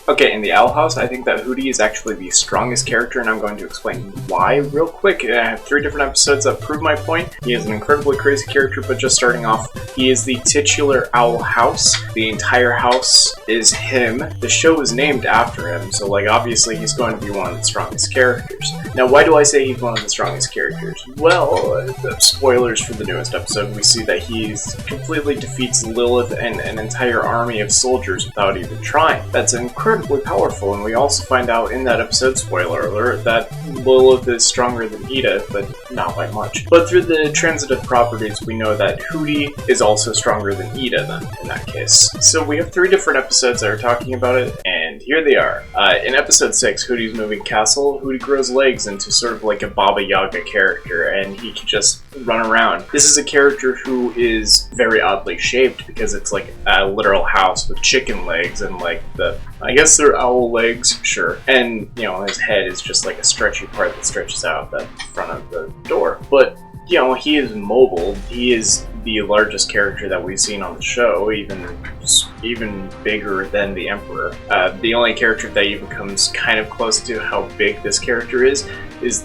Okay, in the Owl House, I think that Hootie is actually the strongest character, and I'm going to explain why real quick. I have 3 different episodes that prove my point. He is an incredibly crazy character, but just starting off, he is the titular Owl House. The entire house is him. The show is named after him, so like obviously he's going to be one of the strongest characters. Now, why do I say he's one of the strongest characters? Well, spoilers for the newest episode, we see that he completely defeats Lilith and an entire army of soldiers without even trying. That's incredibly powerful, and we also find out in that episode, spoiler alert, that Lilith is stronger than Ida, but not by much. But through the transitive properties, we know that Hootie is also stronger than Ida then, in that case. So we have 3 different episodes that are talking about it, and here they are. In episode 6, Hootie's moving castle, Hootie grows legs into sort of like a Baba Yaga character, and he can just run around. This is a character who is very oddly shaped because it's like a literal house with chicken legs and like I guess they're owl legs, sure. And, you know, his head is just like a stretchy part that stretches out the front of the door. But, you know, he is mobile. He is the largest character that we've seen on the show, even bigger than the Emperor. The only character that even comes kind of close to how big this character is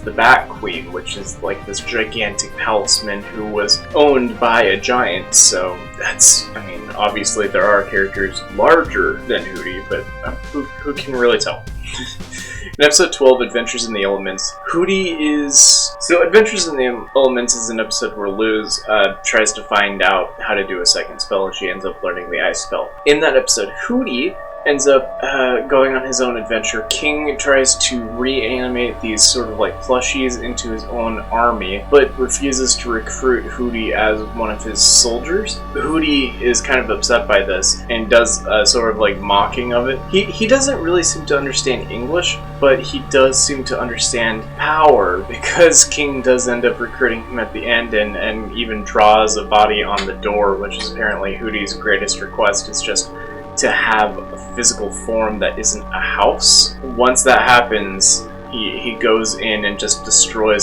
the Bat Queen, which is like this gigantic palisman who was owned by a giant. So that's, I mean, obviously there are characters larger than Hootie, but who can really tell? In episode 12, Adventures in the Elements, Hootie is... So Adventures in the Elements is an episode where Luz tries to find out how to do a second spell, and she ends up learning the ice spell. In that episode, Hootie ends up going on his own adventure. King tries to reanimate these sort of like plushies into his own army, but refuses to recruit Hootie as one of his soldiers. Hootie is kind of upset by this and does sort of like mocking of it. He doesn't really seem to understand English, but he does seem to understand power, because King does end up recruiting him at the end and even draws a body on the door, which is apparently Hootie's greatest request, is just to have a physical form that isn't a house. Once that happens, he goes in and just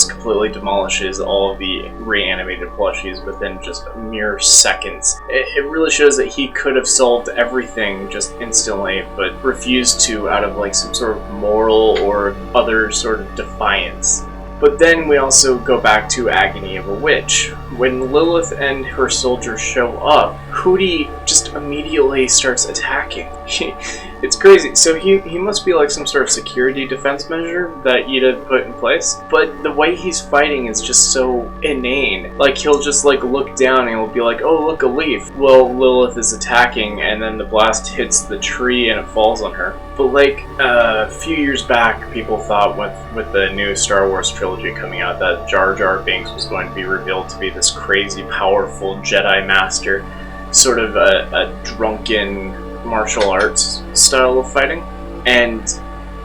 completely demolishes all of the reanimated plushies within just mere seconds. It really shows that he could have solved everything just instantly, but refused to out of like some sort of moral or other sort of defiance. But then we also go back to Agony of a Witch. When Lilith and her soldiers show up, Hootie just immediately starts attacking. It's crazy. So he must be like some sort of security defense measure that Ida put in place. But the way he's fighting is just so inane. Like, he'll just like look down and he'll be like, oh, look, a leaf. Well, Lilith is attacking, and then the blast hits the tree and it falls on her. But like a few years back, people thought with the new Star Wars trilogy coming out that Jar Jar Binks was going to be revealed to be this crazy, powerful Jedi Master, sort of a drunken martial arts style of fighting. And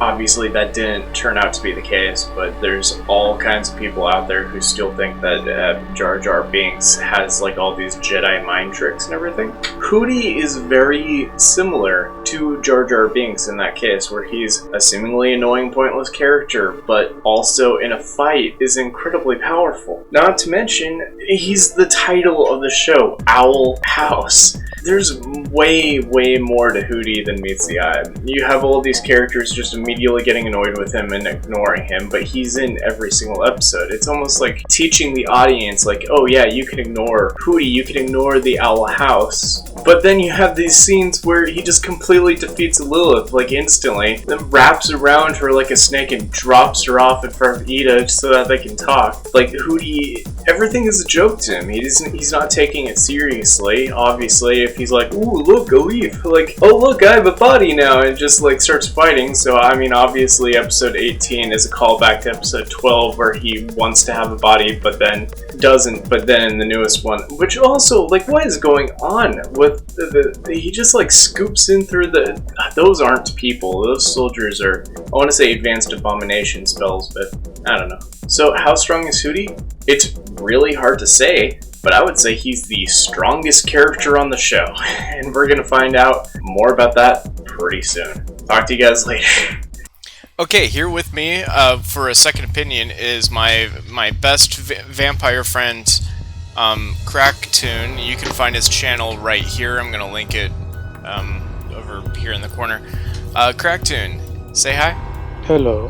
obviously that didn't turn out to be the case, but there's all kinds of people out there who still think that Jar Jar Binks has like all these Jedi mind tricks and everything. Hootie is very similar to Jar Jar Binks in that case, where he's a seemingly annoying, pointless character, but also in a fight is incredibly powerful. Not to mention, he's the title of the show, Owl House. There's way more to Hootie than meets the eye. You have all these characters just immediately getting annoyed with him and ignoring him, but he's in every single episode. It's almost like teaching the audience, like, oh yeah, you can ignore Hootie, you can ignore the Owl House. But then you have these scenes where he just completely defeats Lilith, like instantly, then wraps around her like a snake and drops her off in front of Ida so that they can talk. Like, Hootie, everything is a joke to him. He's not taking it seriously. Obviously, if he's like, ooh, look, a leaf, like, oh look, I have a body now, and just like starts fighting. So I mean, obviously episode 18 is a callback to episode 12 where he wants to have a body but then doesn't. But then in the newest one, which also, like, what is going on with he just like scoops in through those aren't people, those soldiers are, I want to say advanced abomination spells, but I don't know. So how strong is Hootie? It's really hard to say, but I would say he's the strongest character on the show, and we're gonna find out more about that pretty soon. Talk to you guys later. Okay, here with me for a second opinion is my best vampire friend, Cracktoon. You can find his channel right here. I'm gonna link it over here in the corner. Cracktoon, say hi. Hello.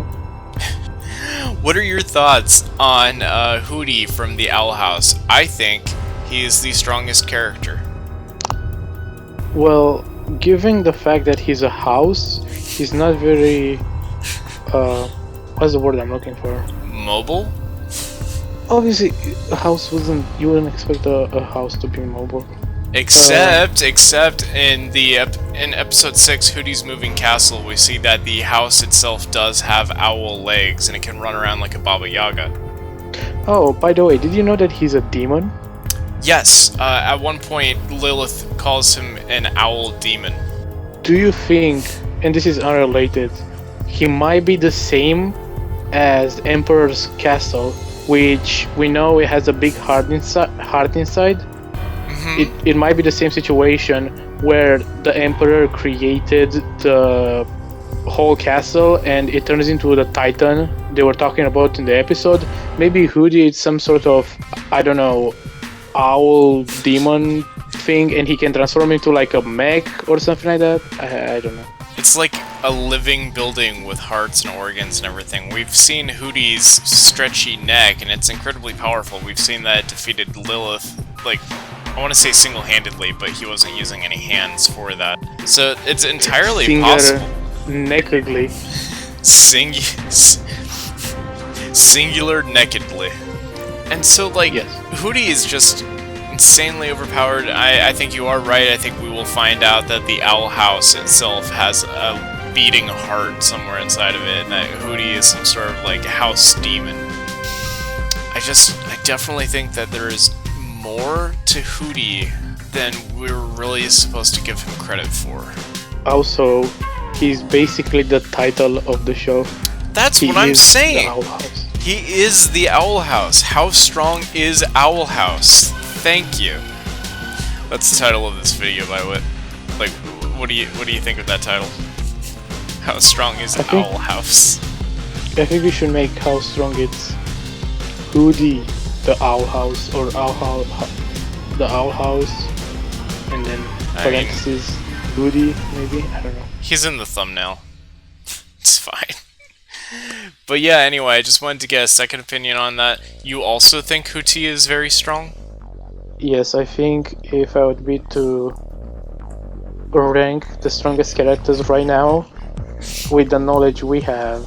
What are your thoughts on Hootie from the Owl House? I think he is the strongest character. Well, given the fact that he's a house, he's not very. What's the word I'm looking for? Mobile? Obviously, a house wasn't. You wouldn't expect a house to be mobile. Except in in episode 6, Hootie's Moving Castle, we see that the house itself does have owl legs and it can run around like a Baba Yaga. Oh, by the way, did you know that he's a demon? Yes, at one point Lilith calls him an owl demon. Do you think, and this is unrelated, he might be the same as Emperor's Castle, which we know it has a big heart inside? It might be the same situation where the Emperor created the whole castle and it turns into the Titan they were talking about in the episode. Maybe Hootie is some sort of, I don't know, owl demon thing and he can transform into like a mech or something like that. I don't know. It's like a living building with hearts and organs and everything. We've seen Hootie's stretchy neck and it's incredibly powerful. We've seen that it defeated Lilith, like, I want to say single-handedly, but he wasn't using any hands for that. So it's entirely possible. Nakedly. Singular nakedly. And so, like, yes. Hootie is just insanely overpowered. I think you are right. I think we will find out that the Owl House itself has a beating heart somewhere inside of it, and that Hootie is some sort of, like, house demon. I definitely think that there is more to Hootie than we're really supposed to give him credit for. Also, he's basically the title of the show. That's what I'm saying. The Owl House. He is the Owl House. How strong is Owl House? Thank you. That's the title of this video, by the way. Like, what do you think of that title? How strong is Owl House? I think we should make how strong it's Hootie, the Owl House, or the Owl House, and then parentheses Hootie, maybe? I don't know. He's in the thumbnail. It's fine. But yeah, anyway, I just wanted to get a second opinion on that. You also think Hootie is very strong? Yes, I think if I would be to rank the strongest characters right now, with the knowledge we have,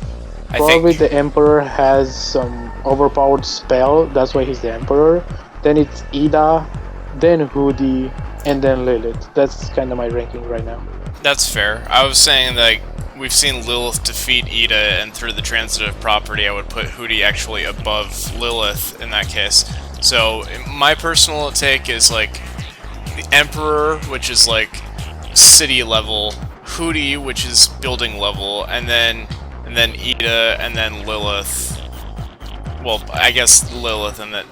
probably the Emperor has some overpowered spell, that's why he's the Emperor. Then it's Ida, then Hootie, and then Lilith. That's kind of my ranking right now. That's fair. I was saying that we've seen Lilith defeat Ida, and through the transitive property I would put Hootie actually above Lilith in that case. So my personal take is like the Emperor, which is like city level, Hootie, which is building level, and then Ida, and then Lilith. Well, I guess Lilith, and then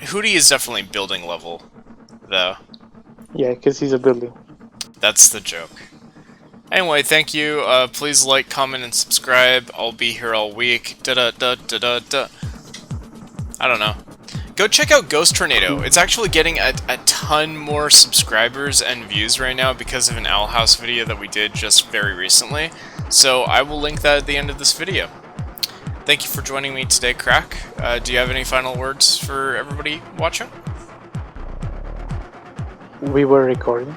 Hootie is definitely building level, though. Yeah, because he's a building. That's the joke. Anyway, thank you. Please like, comment, and subscribe. I'll be here all week. I don't know. Go check out Ghost Tornado. It's actually getting a ton more subscribers and views right now because of an Owl House video that we did just very recently. So I will link that at the end of this video. Thank you for joining me today, Crack. Do you have any final words for everybody watching? We were recording.